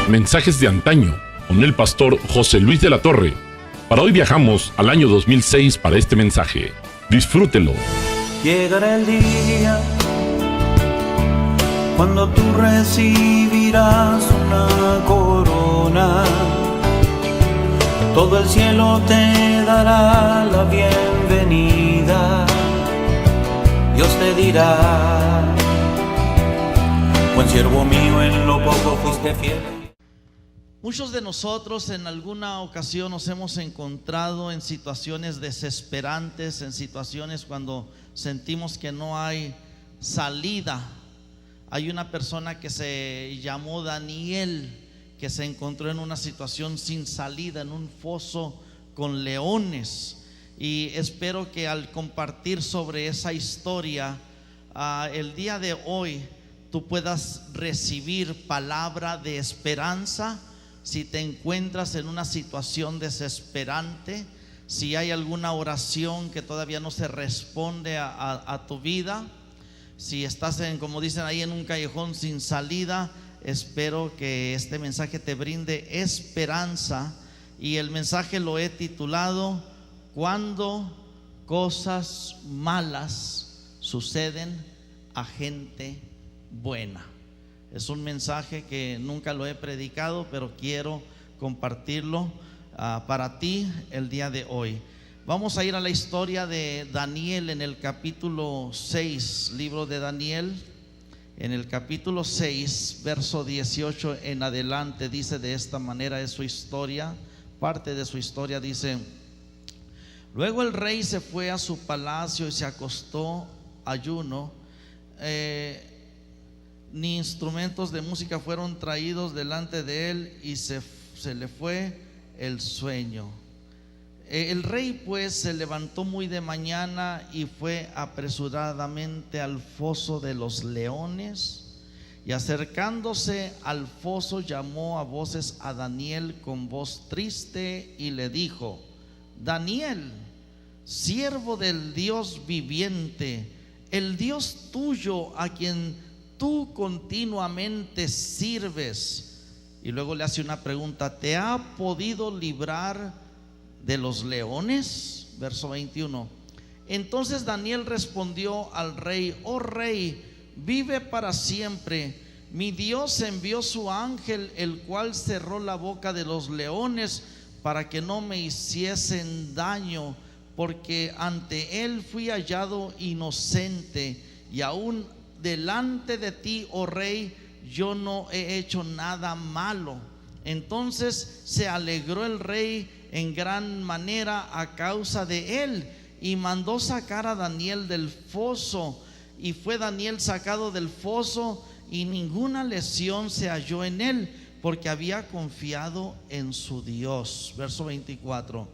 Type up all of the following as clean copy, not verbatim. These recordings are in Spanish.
Mensajes de antaño, con el pastor José Luis de la Torre. Para hoy viajamos al año 2006 para este mensaje. Disfrútelo. Llegará el día cuando tú recibirás una corona. Todo el cielo te dará la bienvenida. Dios te dirá: buen siervo mío, en lo poco fuiste fiel. Muchos de nosotros en alguna ocasión nos hemos encontrado en situaciones desesperantes, en situaciones cuando sentimos que no hay salida. Hay una persona que se llamó Daniel, que se encontró en una situación sin salida, en un foso con leones. Y espero que al compartir sobre esa historia, el día de hoy tú puedas recibir palabra de esperanza. Si te encuentras en una situación desesperante, si hay alguna oración que todavía no se responde a tu vida, si estás como dicen ahí, en un callejón sin salida, espero que este mensaje te brinde esperanza. Y el mensaje lo he titulado: cuando cosas malas suceden a gente buena. Es un mensaje que nunca lo he predicado, pero quiero compartirlo para ti el día de hoy. Vamos a ir a la historia de Daniel en el capítulo 6, libro de Daniel. En el capítulo 6, verso 18 en adelante, dice de esta manera, es su historia, parte de su historia. Dice: luego el rey se fue a su palacio y se acostó ayuno. Ni instrumentos de música fueron traídos delante de él, y se le fue el sueño. El rey pues se levantó muy de mañana y fue apresuradamente al foso de los leones, y acercándose al foso llamó a voces a Daniel con voz triste y le dijo: Daniel, siervo del Dios viviente, el Dios tuyo a quien tú continuamente sirves. Y luego le hace una pregunta: ¿te ha podido librar de los leones? Verso 21. Entonces Daniel respondió al rey: oh rey, vive para siempre. Mi Dios envió su ángel, el cual cerró la boca de los leones para que no me hiciesen daño, porque ante él fui hallado inocente, y aún delante de ti, oh rey, yo no he hecho nada malo. Entonces se alegró el rey en gran manera a causa de él, y mandó sacar a Daniel del foso. Y fue Daniel sacado del foso, y ninguna lesión se halló en él, porque había confiado en su Dios. Verso 24.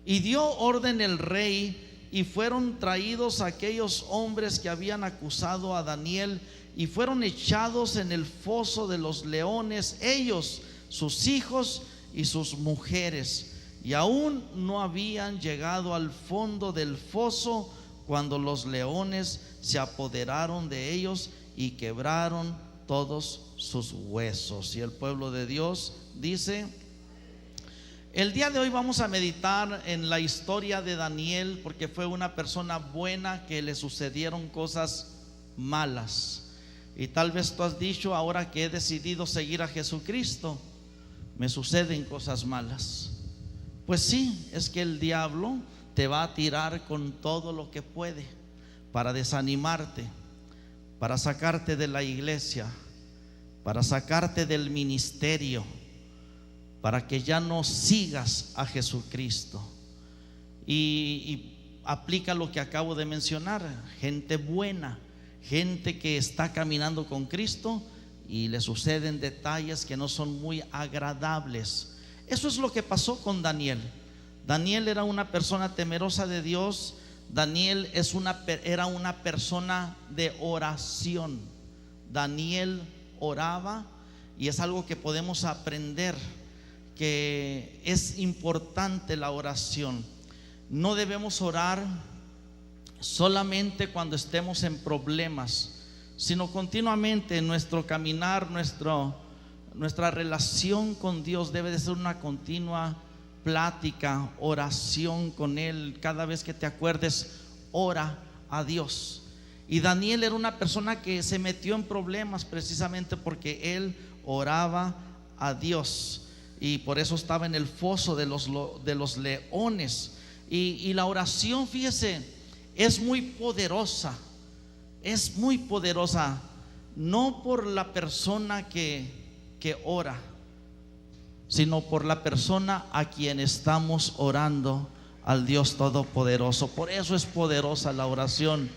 Y dio orden el rey, y fueron traídos aquellos hombres que habían acusado a Daniel, y fueron echados en el foso de los leones, ellos, sus hijos y sus mujeres. Y aún no habían llegado al fondo del foso cuando los leones se apoderaron de ellos y quebraron todos sus huesos. Y el pueblo de Dios dice: el día de hoy vamos a meditar en la historia de Daniel, porque fue una persona buena que le sucedieron cosas malas. Y tal vez tú has dicho: ahora que he decidido seguir a Jesucristo, me suceden cosas malas. Pues sí, es que el diablo te va a tirar con todo lo que puede para desanimarte, para sacarte de la iglesia, para sacarte del ministerio, para que ya no sigas a Jesucristo. Y aplica lo que acabo de mencionar: gente buena, gente que está caminando con Cristo, y le suceden detalles que no son muy agradables. Eso es lo que pasó con Daniel. Daniel era una persona temerosa de Dios. Daniel era una persona de oración. Daniel oraba, y es algo que podemos aprender, que es importante la oración. No debemos orar solamente cuando estemos en problemas, sino continuamente en nuestro caminar, nuestro Nuestra relación con Dios debe de ser una continua plática, oración con Él. Cada vez que te acuerdes, ora a Dios. Y Daniel era una persona que se metió en problemas precisamente porque él oraba a Dios, y por eso estaba en el foso de los leones. Y la oración, fíjese, es muy poderosa. Es muy poderosa, no por la persona que ora, sino por la persona a quien estamos orando, al Dios Todopoderoso. Por eso es poderosa la oración.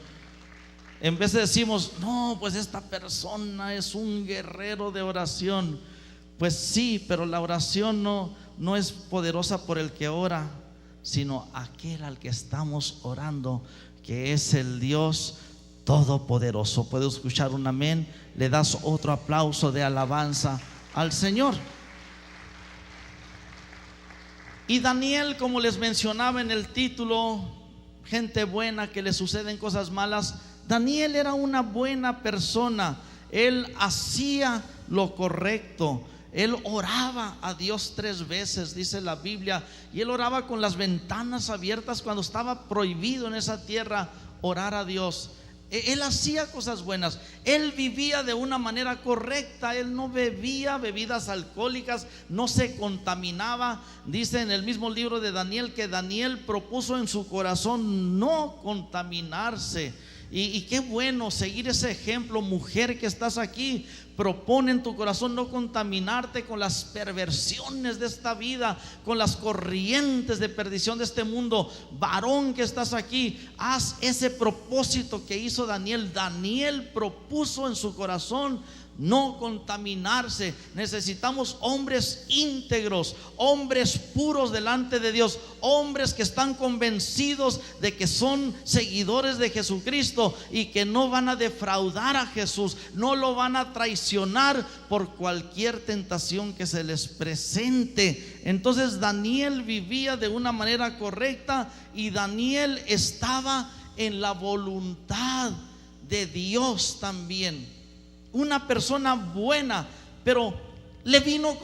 En vez de decimos, no, pues esta persona es un guerrero de oración. Pues sí, pero la oración no es poderosa por el que ora, sino aquel al que estamos orando, que es el Dios Todopoderoso. ¿Puedo escuchar un amén? Le das otro aplauso de alabanza al Señor. Y Daniel, como les mencionaba en el título, gente buena que le suceden cosas malas. Daniel era una buena persona. Él hacía lo correcto. Él oraba a Dios 3 veces, dice la Biblia. Y él oraba con las ventanas abiertas cuando estaba prohibido en esa tierra orar a Dios. Él hacía cosas buenas. Él vivía de una manera correcta. Él no bebía bebidas alcohólicas, no se contaminaba. Dice en el mismo libro de Daniel que Daniel propuso en su corazón no contaminarse. Y qué bueno seguir ese ejemplo, mujer que estás aquí. Propone en tu corazón no contaminarte con las perversiones de esta vida, con las corrientes de perdición de este mundo. Varón que estás aquí, haz ese propósito que hizo Daniel. Daniel propuso en su corazón no contaminarse. Necesitamos hombres íntegros, hombres puros delante de Dios, hombres que están convencidos de que son seguidores de Jesucristo y que no van a defraudar a Jesús, no lo van a traicionar por cualquier tentación que se les presente. Entonces Daniel vivía de una manera correcta, y Daniel estaba en la voluntad de Dios también. Una persona buena, pero le vinieron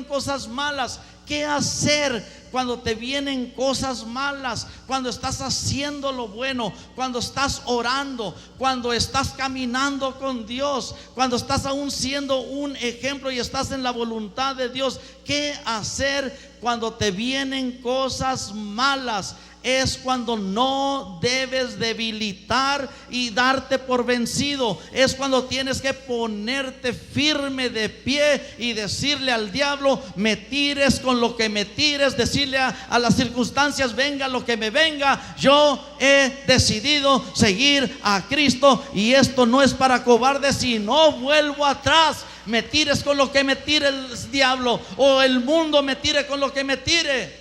cosas malas. ¿Qué hacer cuando te vienen cosas malas? Cuando estás haciendo lo bueno, cuando estás orando, cuando estás caminando con Dios, cuando estás aún siendo un ejemplo y estás en la voluntad de Dios. ¿Qué hacer cuando te vienen cosas malas? Es cuando no debes debilitar y darte por vencido. Es cuando tienes que ponerte firme de pie y decirle al diablo: me tires con lo que me tires. Decirle a las circunstancias: venga lo que me venga, yo he decidido seguir a Cristo, y esto no es para cobardes, y no vuelvo atrás. Me tires con lo que me tire el diablo, o el mundo me tire con lo que me tire.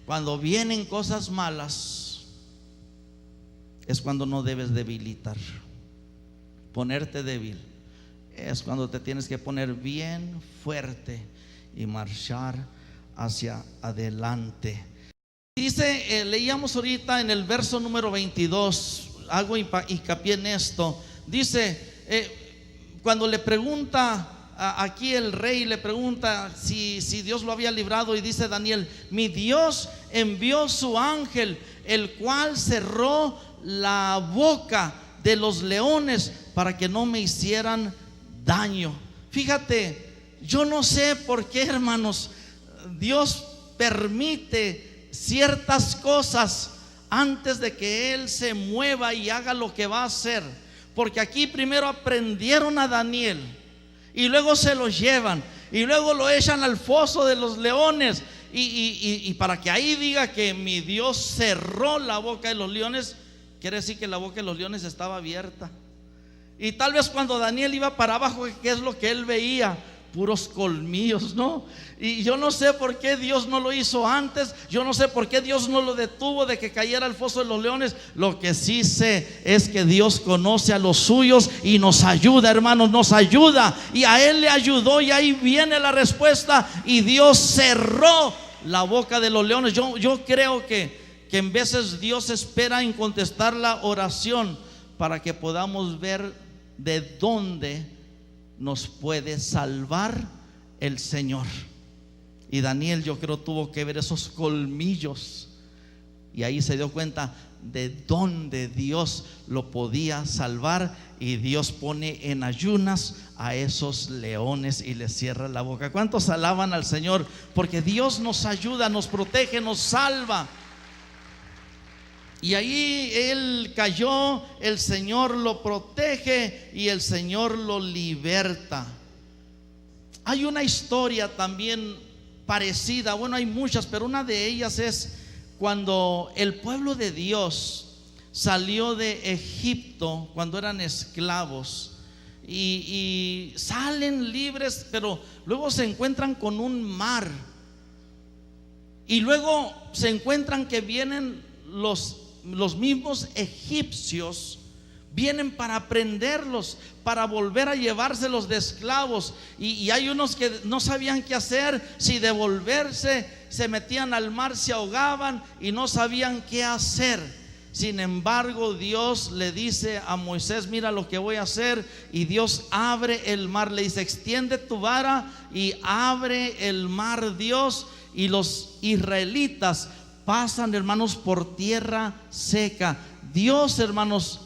Cuando vienen cosas malas, es cuando no debes debilitar, ponerte débil. Es cuando te tienes que poner bien fuerte y marchar hacia adelante. Dice, leíamos ahorita en el verso número 22, hago hincapié en esto. Dice, cuando le pregunta aquí el rey, le pregunta si Dios lo había librado, y dice Daniel: mi Dios envió su ángel, el cual cerró la boca de los leones para que no me hicieran daño. Fíjate, yo no sé por qué, hermanos, Dios permite ciertas cosas antes de que Él se mueva y haga lo que va a hacer. Porque aquí primero aprendieron a Daniel, y luego se lo llevan, y luego lo echan al foso de los leones. Y para que ahí diga que mi Dios cerró la boca de los leones, quiere decir que la boca de los leones estaba abierta. Y tal vez cuando Daniel iba para abajo, ¿qué es lo que él veía? Puros colmillos, ¿no? Y yo no sé por qué Dios no lo hizo antes. Yo no sé por qué Dios no lo detuvo de que cayera al foso de los leones. Lo que sí sé es que Dios conoce a los suyos y nos ayuda, hermanos, nos ayuda. Y a Él le ayudó, y ahí viene la respuesta. Y Dios cerró la boca de los leones. Yo creo que en veces Dios espera en contestar la oración para que podamos ver de dónde nos puede salvar el Señor. Y Daniel, yo creo, tuvo que ver esos colmillos, y ahí se dio cuenta de dónde Dios lo podía salvar. Y Dios pone en ayunas a esos leones y les cierra la boca. ¿Cuántos alaban al Señor? Porque Dios nos ayuda, nos protege, nos salva. Y ahí él cayó, el Señor lo protege y el Señor lo liberta. Hay una historia también parecida, bueno, hay muchas, pero una de ellas es cuando el pueblo de Dios salió de Egipto, cuando eran esclavos, y salen libres, pero luego se encuentran con un mar, y luego se encuentran que vienen los mismos egipcios, vienen para prenderlos, para volver a llevárselos de esclavos. Y hay unos que no sabían qué hacer, si devolverse, se metían al mar, se ahogaban y no sabían qué hacer. Sin embargo, Dios le dice a Moisés: mira lo que voy a hacer. Y Dios abre el mar, le dice: extiende tu vara, y abre el mar Dios, y los israelitas pasan, hermanos, por tierra seca. Dios, hermanos,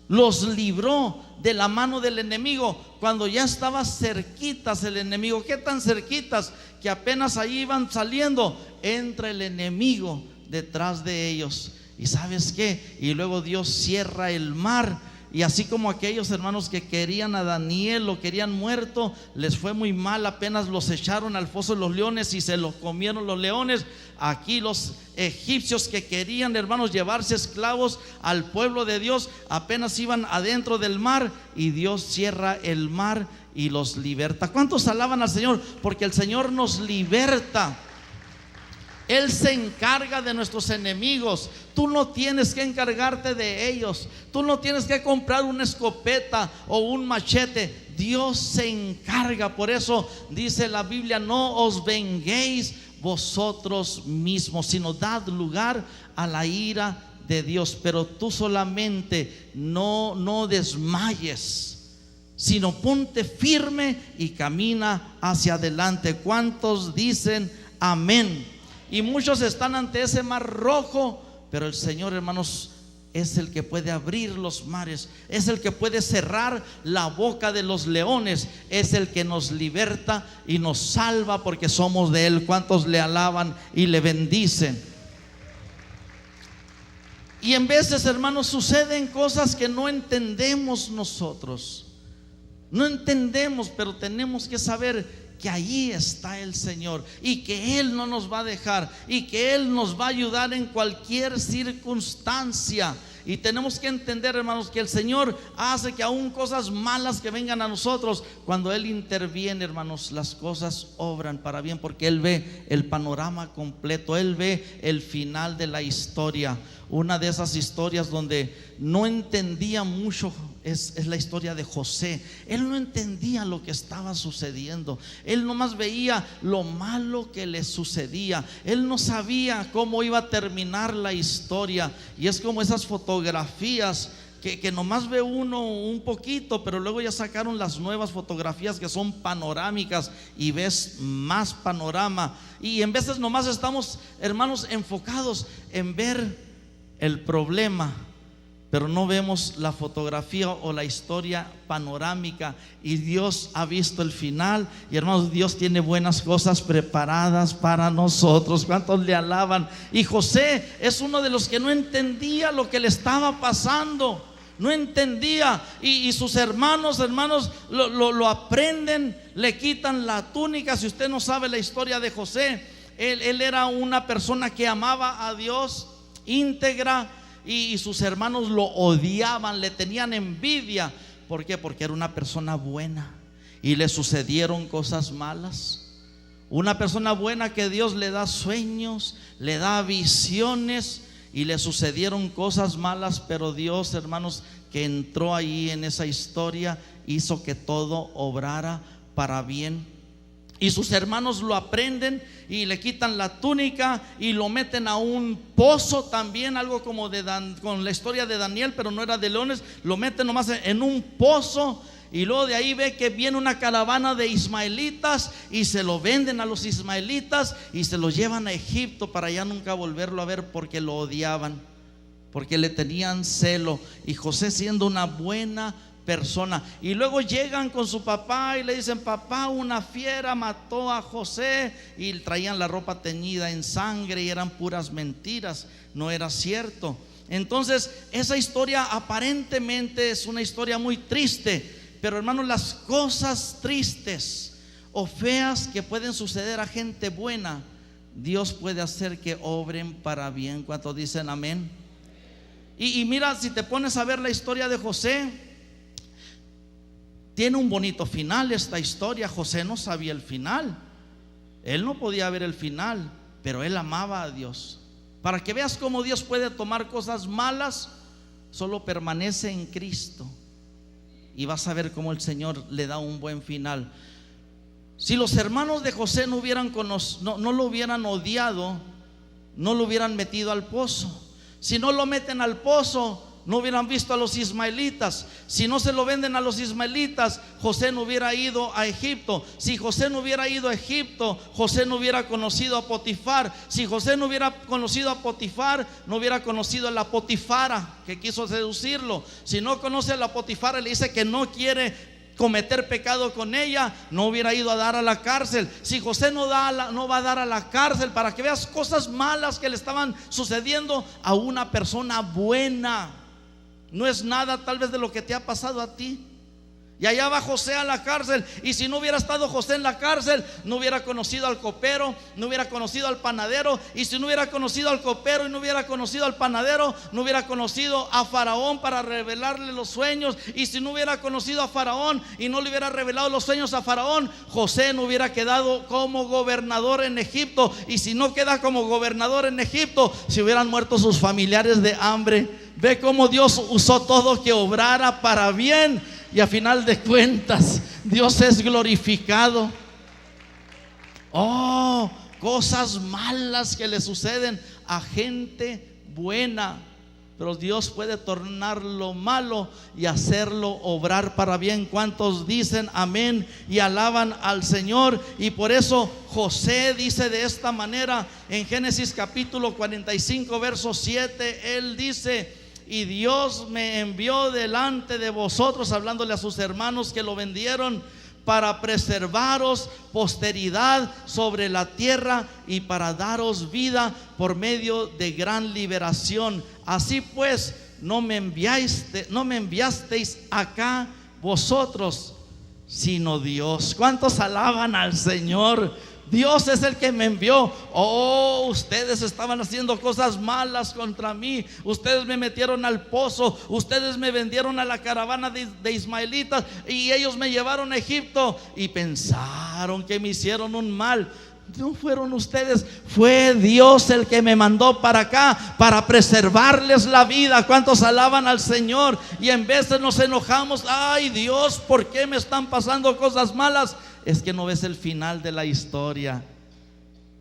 los libró de la mano del enemigo cuando ya estaba cerquitas el enemigo. ¿Qué tan cerquitas? Que apenas ahí iban saliendo, entra el enemigo detrás de ellos. ¿Y sabes qué? Y luego Dios cierra el mar. Y así como aquellos hermanos que querían a Daniel, lo querían muerto, les fue muy mal, apenas los echaron al foso de los leones y se los comieron los leones. Aquí los egipcios que querían, hermanos, llevarse esclavos al pueblo de Dios, apenas iban adentro del mar, y Dios cierra el mar y los liberta. ¿Cuántos alaban al Señor? Porque el Señor nos liberta. Él se encarga de nuestros enemigos. Tú no tienes que encargarte de ellos. Tú no tienes que comprar una escopeta o un machete. Dios se encarga. Por eso dice la Biblia: no os venguéis vosotros mismos, sino dad lugar a la ira de Dios. Pero tú solamente no desmayes, sino ponte firme y camina hacia adelante. ¿Cuántos dicen amén? Y muchos están ante ese mar rojo, pero el Señor, hermanos, es el que puede abrir los mares, es el que puede cerrar la boca de los leones, es el que nos liberta y nos salva porque somos de Él. ¿Cuántos le alaban y le bendicen? Y en veces, hermanos, suceden cosas que no entendemos nosotros. No entendemos, pero tenemos que saber que allí está el Señor y que Él no nos va a dejar y que Él nos va a ayudar en cualquier circunstancia. Y tenemos que entender, hermanos, que el Señor hace que aún cosas malas que vengan a nosotros, cuando Él interviene, hermanos, las cosas obran para bien, porque Él ve el panorama completo, Él ve el final de la historia. Una de esas historias donde no entendía mucho es la historia de José. Él no entendía lo que estaba sucediendo. Él nomás veía lo malo que le sucedía. Él no sabía cómo iba a terminar la historia. Y es como esas fotografías que nomás ve uno un poquito, pero luego ya sacaron las nuevas fotografías que son panorámicas y ves más panorama. Y en veces nomás estamos, hermanos, enfocados en ver el problema, pero no vemos la fotografía o la historia panorámica. Y Dios ha visto el final. Y hermanos, Dios tiene buenas cosas preparadas para nosotros. ¿Cuántos le alaban? Y José es uno de los que no entendía lo que le estaba pasando. No entendía. Y sus hermanos lo aprenden, le quitan la túnica. Si usted no sabe la historia de José, él era una persona que amaba a Dios, íntegra, y sus hermanos lo odiaban, le tenían envidia. ¿Por qué? Porque era una persona buena y le sucedieron cosas malas. Una persona buena que Dios le da sueños, le da visiones, y le sucedieron cosas malas, pero Dios, hermanos, que entró ahí en esa historia, hizo que todo obrara para bien. Y sus hermanos lo aprenden y le quitan la túnica y lo meten a un pozo también, algo como con la historia de Daniel, pero no era de leones. Lo meten nomás en un pozo Y luego de ahí ve que viene una caravana de ismaelitas y se lo venden a los ismaelitas y se lo llevan a Egipto para ya nunca volverlo a ver, porque lo odiaban, porque le tenían celo. Y José, siendo una buena persona, y luego llegan con su papá y le dicen: papá, una fiera mató a José, y traían la ropa teñida en sangre y eran puras mentiras, no era cierto. Entonces esa historia aparentemente es una historia muy triste, pero hermanos, las cosas tristes o feas que pueden suceder a gente buena, Dios puede hacer que obren para bien. ¿Cuántos dicen amén? Y mira, si te pones a ver la historia de José, tiene un bonito final esta historia. José no sabía el final, él no podía ver el final, pero él amaba a Dios. Para que veas cómo Dios puede tomar cosas malas, solo permanece en Cristo y vas a ver cómo el Señor le da un buen final. Si los hermanos de José no lo hubieran odiado, no lo hubieran metido al pozo. Si no lo meten al pozo, no hubieran visto a los ismaelitas. Si no se lo venden a los ismaelitas, José no hubiera ido a Egipto. Si José no hubiera ido a Egipto, José no hubiera conocido a Potifar. Si José no hubiera conocido a Potifar, no hubiera conocido a la Potifara que quiso seducirlo. Si no conoce a la Potifara, le dice que no quiere cometer pecado con ella, no hubiera ido a dar a la cárcel. Si José no va a dar a la cárcel, para que veas cosas malas que le estaban sucediendo a una persona buena. No es nada tal vez de lo que te ha pasado a ti. Y allá va José a la cárcel, y si no hubiera estado José en la cárcel, no hubiera conocido al copero, no hubiera conocido al panadero. Y si no hubiera conocido al copero y no hubiera conocido al panadero, no hubiera conocido a Faraón para revelarle los sueños. Y si no hubiera conocido a Faraón y no le hubiera revelado los sueños a Faraón, José no hubiera quedado como gobernador en Egipto. Y si no queda como gobernador en Egipto, se hubieran muerto sus familiares de hambre. Ve cómo Dios usó todo que obrara para bien, y a final de cuentas Dios es glorificado. Oh, cosas malas que le suceden a gente buena, pero Dios puede tornar lo malo y hacerlo obrar para bien. ¿Cuántos dicen amén y alaban al Señor? Y por eso José dice de esta manera en Génesis capítulo 45 verso 7, él dice: y Dios me envió delante de vosotros, hablándole a sus hermanos que lo vendieron, para preservaros posteridad sobre la tierra y para daros vida por medio de gran liberación. Así pues, no me enviasteis acá vosotros, sino Dios. ¿Cuántos alaban al Señor? Dios es el que me envió. Oh, ustedes estaban haciendo cosas malas contra mí. Ustedes me metieron al pozo. Ustedes me vendieron a la caravana de ismaelitas y ellos me llevaron a Egipto y pensaron que me hicieron un mal. No fueron ustedes, fue Dios el que me mandó para acá para preservarles la vida. ¿Cuántos alaban al Señor? Y en veces nos enojamos: ay Dios, ¿por qué me están pasando cosas malas? Es que no ves el final de la historia.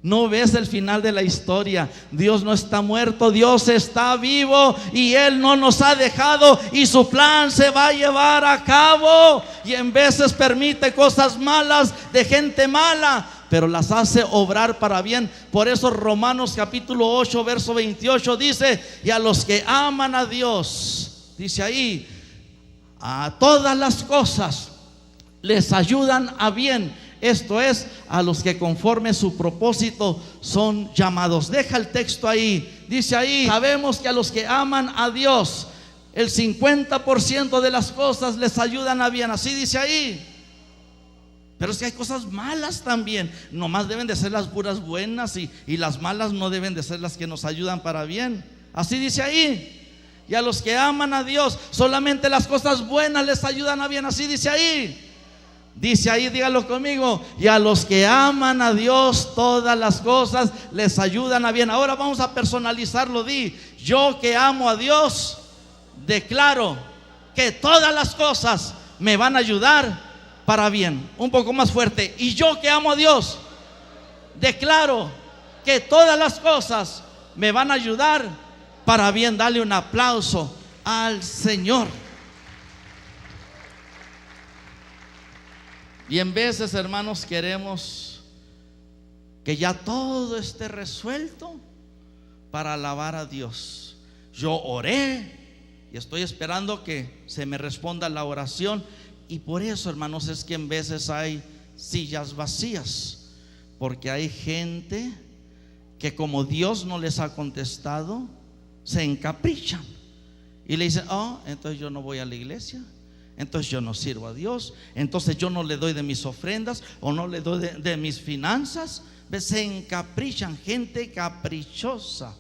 No ves el final de la historia. Dios no está muerto, Dios está vivo, y Él no nos ha dejado, y su plan se va a llevar a cabo. Y en veces permite cosas malas de gente mala, pero las hace obrar para bien. Por eso Romanos capítulo 8 verso 28 dice: y a los que aman a Dios, dice ahí, a todas las cosas les ayudan a bien. Esto es, a los que conforme su propósito son llamados. Deja el texto ahí. Dice ahí: sabemos que a los que aman a Dios, el 50% de las cosas les ayudan a bien. Así dice ahí. Pero es que hay cosas malas también. Nomás deben de ser las puras buenas, y las malas no deben de ser las que nos ayudan para bien. Así dice ahí. Y a los que aman a Dios, solamente las cosas buenas les ayudan a bien. Así dice ahí. Dice ahí, dígalo conmigo: y a los que aman a Dios, todas las cosas les ayudan a bien. Ahora vamos a personalizarlo. Di: yo que amo a Dios, declaro que todas las cosas me van a ayudar para bien. Un poco más fuerte: y yo que amo a Dios, declaro que todas las cosas me van a ayudar para bien. Dale un aplauso al Señor. Y en veces, hermanos, queremos que ya todo esté resuelto para alabar a Dios. Yo oré y estoy esperando que se me responda la oración. Y por eso, hermanos, es que en veces hay sillas vacías, porque hay gente que, como Dios no les ha contestado, se encaprichan y le dicen: oh, entonces yo no voy a la iglesia, entonces yo no sirvo a Dios, entonces yo no le doy de mis ofrendas, o no le doy de mis finanzas. Se encaprichan, gente caprichosa.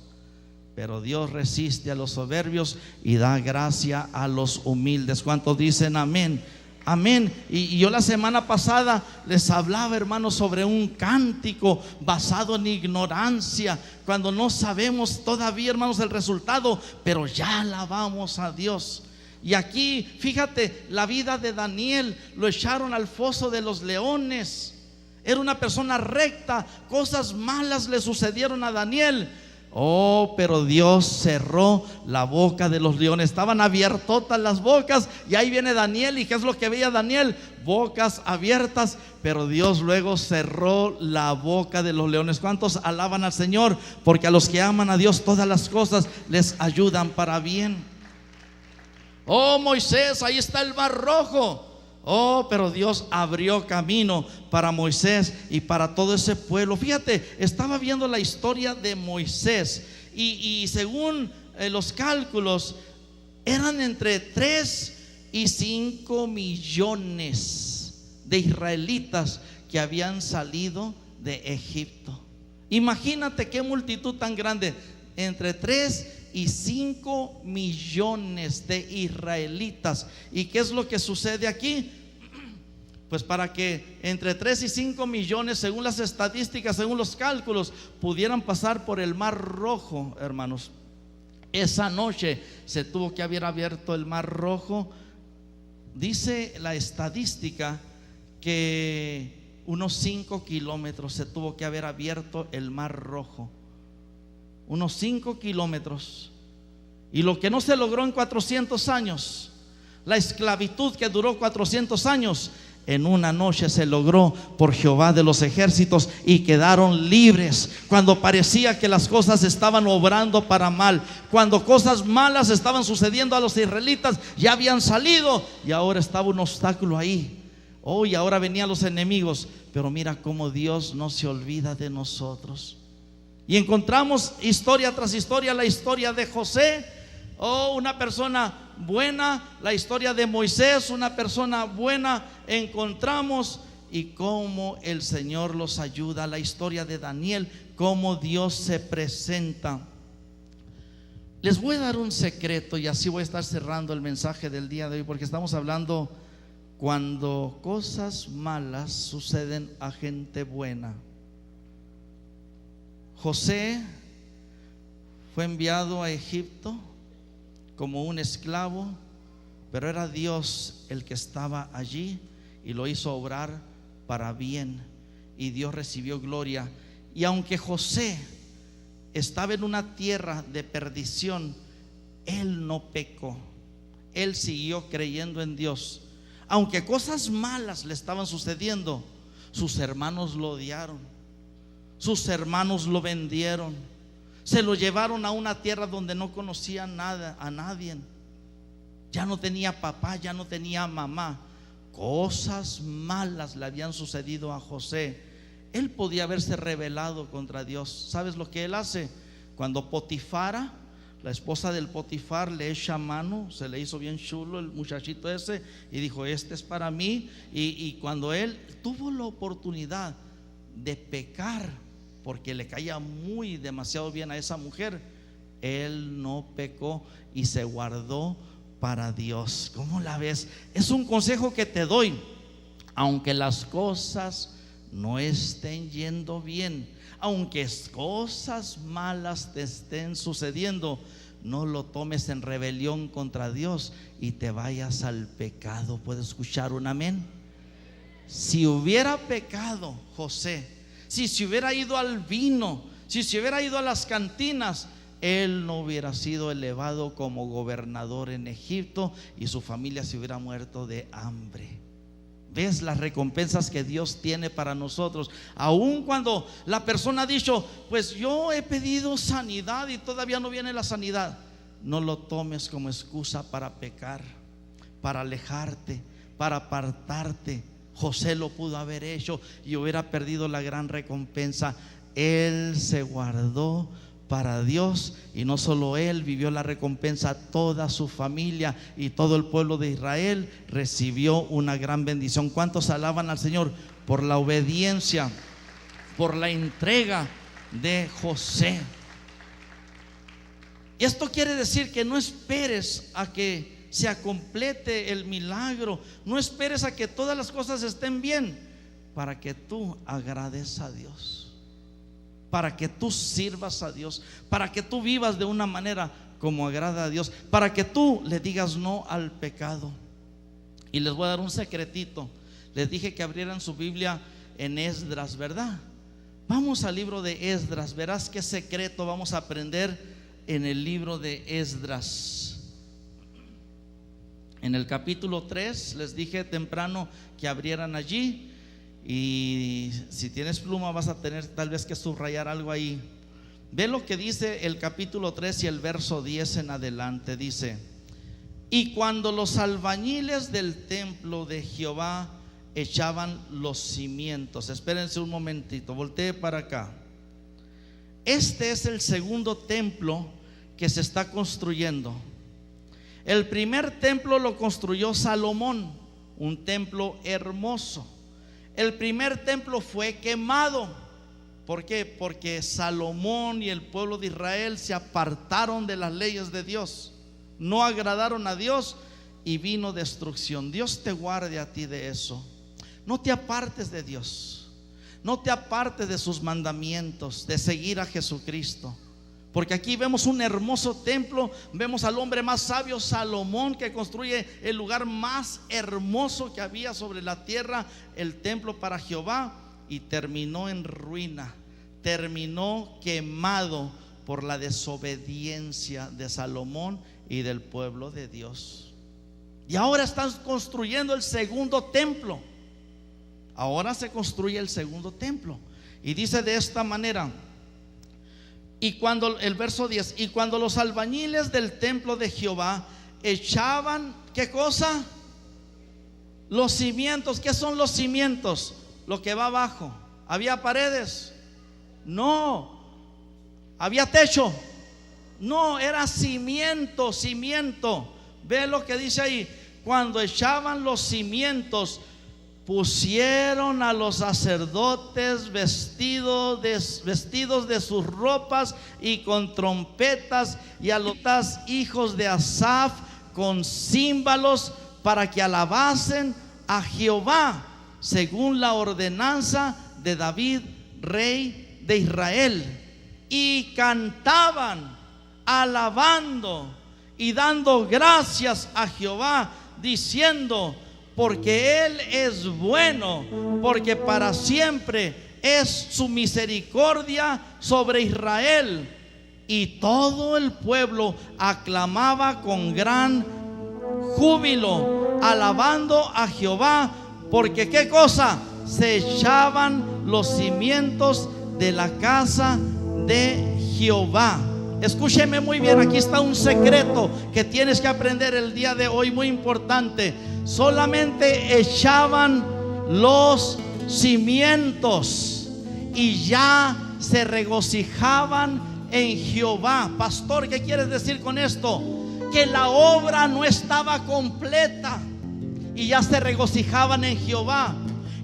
Pero Dios resiste a los soberbios y da gracia a los humildes. ¿Cuántos dicen amén? Amén. Y yo la semana pasada les hablaba, hermanos, sobre un cántico basado en ignorancia, cuando no sabemos todavía, hermanos, el resultado, pero ya alabamos a Dios. Y aquí, fíjate, la vida de Daniel: lo echaron al foso de los leones. Era una persona recta, cosas malas le sucedieron a Daniel. Oh, pero Dios cerró la boca de los leones. Estaban abiertotas las bocas, y ahí viene Daniel. ¿Y qué es lo que veía Daniel? Bocas abiertas, pero Dios luego cerró la boca de los leones. ¿Cuántos alaban al Señor? Porque a los que aman a Dios todas las cosas les ayudan para bien. Oh, Moisés, ahí está el Mar Rojo. Oh, pero Dios abrió camino para Moisés y para todo ese pueblo. Fíjate, estaba viendo la historia de Moisés y según los cálculos, eran entre 3 y 5 millones de israelitas que habían salido de Egipto. Imagínate qué multitud tan grande, entre 3 y 5 millones de israelitas. ¿Y qué es lo que sucede aquí? Pues para que entre 3 y 5 millones, según las estadísticas, según los cálculos, pudieran pasar por el Mar Rojo, hermanos, esa noche se tuvo que haber abierto el Mar Rojo. Dice la estadística que unos 5 kilómetros se tuvo que haber abierto el Mar Rojo. Unos 5 kilómetros. Y lo que no se logró en 400 años, la esclavitud que duró 400 años, en una noche se logró por Jehová de los ejércitos, y quedaron libres. Cuando parecía que las cosas estaban obrando para mal, cuando cosas malas estaban sucediendo a los israelitas, ya habían salido y ahora estaba un obstáculo ahí. Oh, y ahora venían los enemigos. Pero mira cómo Dios no se olvida de nosotros. Y encontramos historia tras historia, la historia de José, oh, una persona buena, la historia de Moisés, una persona buena, encontramos, y cómo el Señor los ayuda, la historia de Daniel, cómo Dios se presenta. Les voy a dar un secreto y así voy a estar cerrando el mensaje del día de hoy, porque estamos hablando cuando cosas malas suceden a gente buena. José fue enviado a Egipto como un esclavo, pero era Dios el que estaba allí y lo hizo obrar para bien, y Dios recibió gloria. Y aunque José estaba en una tierra de perdición, él no pecó, él siguió creyendo en Dios. Aunque cosas malas le estaban sucediendo, sus hermanos lo odiaron, sus hermanos lo vendieron, se lo llevaron a una tierra donde no conocía nada, a nadie. Ya no tenía papá, ya no tenía mamá. Cosas malas le habían sucedido a José. Él podía haberse rebelado contra Dios. ¿Sabes lo que él hace? Cuando Potifara, la esposa del Potifar, le echa mano, se le hizo bien chulo el muchachito ese, y dijo: este es para mí. Y cuando él tuvo la oportunidad de pecar, porque le caía demasiado bien a esa mujer, él no pecó y se guardó para Dios. ¿Cómo la ves? Es un consejo que te doy. Aunque las cosas no estén yendo bien, aunque cosas malas te estén sucediendo, no lo tomes en rebelión contra Dios y te vayas al pecado. ¿Puedo escuchar un amén? Si hubiera pecado José, si se hubiera ido al vino, si se hubiera ido a las cantinas, él no hubiera sido elevado como gobernador en Egipto y su familia se hubiera muerto de hambre. ves las recompensas que Dios tiene para nosotros. Aun cuando la persona ha dicho, pues yo he pedido sanidad y todavía no viene la sanidad, no lo tomes como excusa para pecar, para alejarte, para apartarte. José lo pudo haber hecho y hubiera perdido la gran recompensa. Él se guardó para Dios, y no solo él vivió la recompensa, toda su familia y todo el pueblo de Israel recibió una gran bendición. ¿Cuántos alaban al Señor por la obediencia, por la entrega de José? Y esto quiere decir que no esperes a que se complete el milagro, no esperes a que todas las cosas estén bien para que tú agrades a Dios, para que tú sirvas a Dios, para que tú vivas de una manera como agrada a Dios, para que tú le digas no al pecado. Y les voy a dar un secretito. Les dije que abrieran su Biblia en Esdras, ¿verdad? Vamos al libro de Esdras. Verás qué secreto vamos a aprender en el libro de Esdras. En el capítulo 3 les dije temprano que abrieran allí. Y si tienes pluma vas a tener tal vez que subrayar algo ahí. Ve lo que dice el capítulo 3 y el verso 10 en adelante. Dice: y cuando los albañiles del templo de Jehová echaban los cimientos. Espérense un momentito, voltee para acá. Este es el segundo templo que se está construyendo. El primer templo lo construyó Salomón, un templo hermoso. El primer templo fue quemado. ¿Por qué? Porque Salomón y el pueblo de Israel se apartaron de las leyes de Dios, no agradaron a Dios y vino destrucción. Dios te guarde a ti de eso. No te apartes de Dios, no te apartes de sus mandamientos, de seguir a Jesucristo. Porque aquí vemos un hermoso templo, vemos al hombre más sabio, Salomón, que construye el lugar más hermoso que había sobre la tierra, el templo para Jehová, y terminó en ruina, terminó quemado por la desobediencia de Salomón y del pueblo de Dios. Y ahora están construyendo el segundo templo. Ahora se construye el segundo templo. Y dice de esta manera: y cuando, el verso 10, y cuando los albañiles del templo de Jehová echaban, ¿qué cosa? Los cimientos. ¿Qué son los cimientos? Lo que va abajo. ¿Había paredes? No. ¿Había techo? No, era cimiento, cimiento. Ve lo que dice ahí: cuando echaban los cimientos, pusieron a los sacerdotes vestidos de sus ropas y con trompetas, y a los hijos de Asaf con címbalos, para que alabasen a Jehová según la ordenanza de David, rey de Israel. Y cantaban alabando y dando gracias a Jehová, diciendo: porque Él es bueno, porque para siempre es su misericordia sobre Israel. Y todo el pueblo aclamaba con gran júbilo, alabando a Jehová, porque ¿qué cosa? Se echaban los cimientos de la casa de Jehová. Escúcheme muy bien, aquí está un secreto que tienes que aprender el día de hoy, muy importante. Solamente echaban los cimientos y ya se regocijaban en Jehová. Pastor, ¿qué quieres decir con esto? Que la obra no estaba completa y ya se regocijaban en Jehová.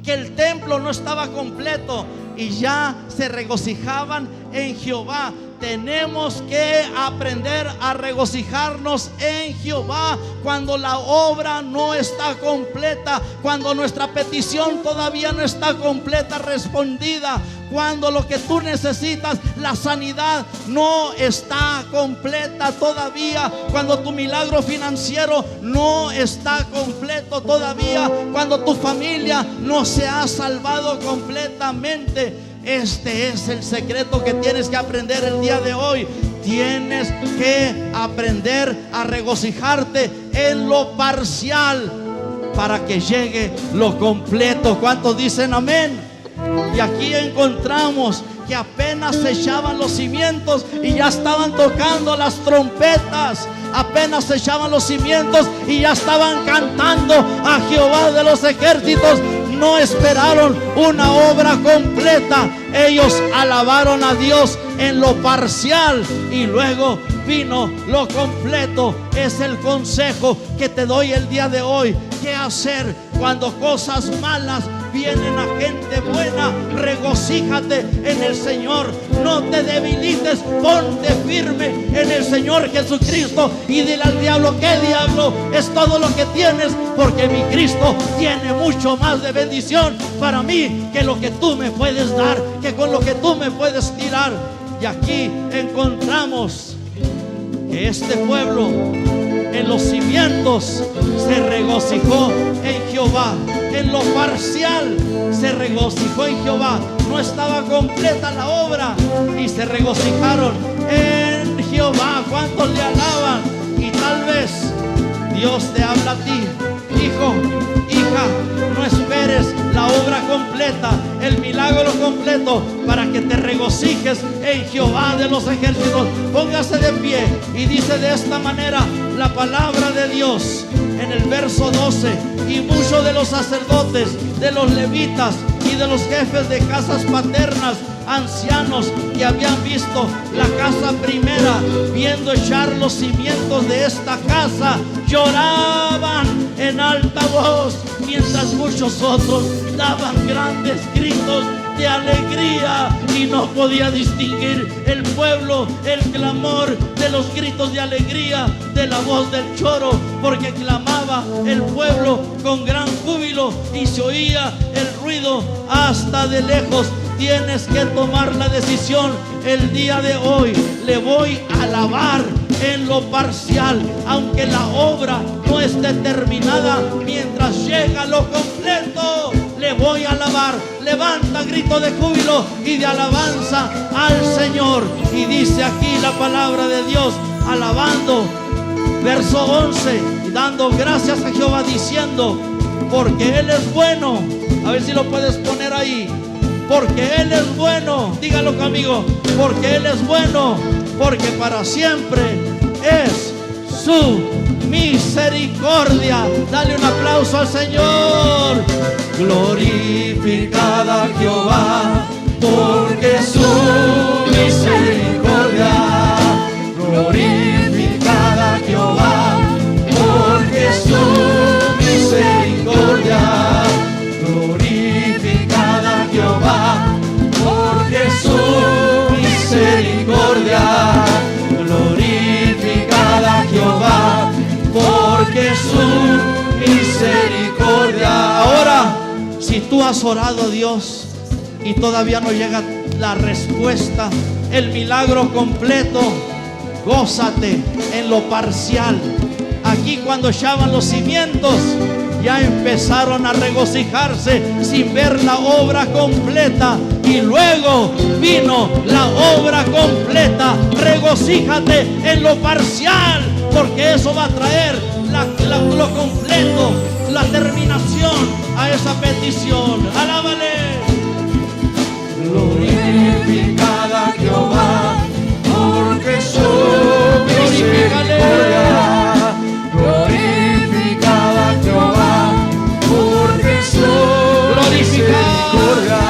Que el templo no estaba completo y ya se regocijaban en Jehová. Tenemos que aprender a regocijarnos en Jehová cuando la obra no está completa, cuando nuestra petición todavía no está completa, respondida, cuando lo que tú necesitas, la sanidad, no está completa todavía, cuando tu milagro financiero no está completo todavía, cuando tu familia no se ha salvado completamente. Este es el secreto que tienes que aprender el día de hoy. Tienes que aprender a regocijarte en lo parcial. para que llegue lo completo. ¿Cuántos dicen amén? Y aquí encontramos que apenas se echaban los cimientos y ya estaban tocando las trompetas. Apenas se echaban los cimientos y ya estaban cantando a Jehová de los ejércitos. No esperaron una obra completa. Ellos alabaron a Dios en lo parcial y luego vino lo completo. Es el consejo que te doy el día de hoy. ¿Qué hacer cuando cosas malas vienen a gente buena? Regocíjate en el Señor. No te debilites. Ponte firme en el Señor Jesucristo y dile al diablo: ¿qué diablo es todo lo que tienes? Porque mi Cristo tiene mucho más de bendición para mí que lo que tú me puedes dar, que con lo que tú me puedes tirar. Y aquí encontramos que este pueblo en los cimientos se regocijó en Jehová. En lo parcial se regocijó en Jehová. No estaba completa la obra y se regocijaron en Jehová. ¿Cuántos le alaban? Y tal vez Dios te habla a ti: hijo, hija, no esperes la obra completa, el milagro completo, para que te regocijes en Jehová de los ejércitos. Póngase de pie y dice de esta manera la palabra de Dios en el verso 12: y muchos de los sacerdotes, de los levitas y de los jefes de casas paternas, ancianos que habían visto la casa primera, viendo echar los cimientos de esta casa, lloraban en alta voz, mientras muchos otros daban grandes gritos de alegría. Y no podía distinguir el pueblo el clamor de los gritos de alegría de la voz del choro, porque clamaba el pueblo con gran júbilo y se oía el ruido hasta de lejos. Tienes que tomar la decisión el día de hoy: le voy a alabar en lo parcial, aunque la obra no esté terminada. Mientras llega lo completo, le voy a alabar. Levanta grito de júbilo y de alabanza al Señor. Y dice aquí la palabra de Dios, alabando, verso 11, dando gracias a Jehová, diciendo: porque Él es bueno. A ver si lo puedes poner ahí. Porque Él es bueno. Dígalo conmigo: porque Él es bueno, porque para siempre es su misericordia. Dale un aplauso al Señor. Glorificad a Jehová, porque su misericordia. Glorificad a Jehová, porque su misericordia. Glorificad a Jehová, porque su misericordia. Glorificad a Jehová, porque su misericordia. Ahora, si tú has orado a Dios y todavía no llega la respuesta, el milagro completo, gózate en lo parcial. Aquí cuando echaban los cimientos, ya empezaron a regocijarse sin ver la obra completa. Y luego vino la obra completa. Regocíjate en lo parcial, porque eso va a traer lo completo, la terminación a esa petición. Alábale. Glorificad a Jehová, porque su misericordia. Glorificad a Jehová, porque su misericordia.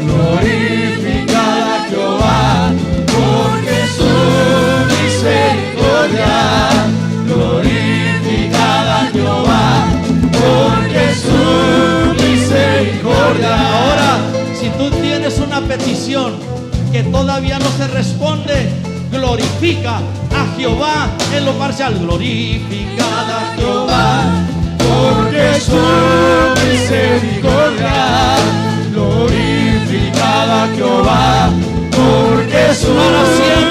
Glorificad a Jehová, porque su misericordia. Glorificad a Jehová, porque su misericordia. Ahora, si tú tienes una petición que todavía no se responde, glorifica a Jehová en lo parcial. Glorificad a Jehová, porque su misericordia. Glorificad a Jehová, porque su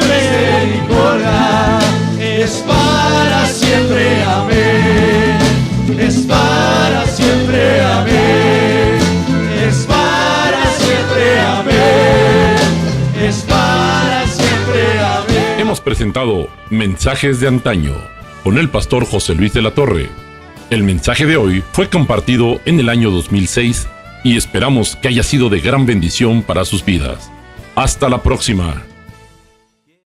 misericordia es para siempre. Amén. Es para siempre. Amén. Es para siempre. Amén. Es para siempre. Amén. Hemos presentado Mensajes de Antaño con el pastor José Luis de la Torre. El mensaje de hoy fue compartido en el año 2006 y esperamos que haya sido de gran bendición para sus vidas. Hasta la próxima.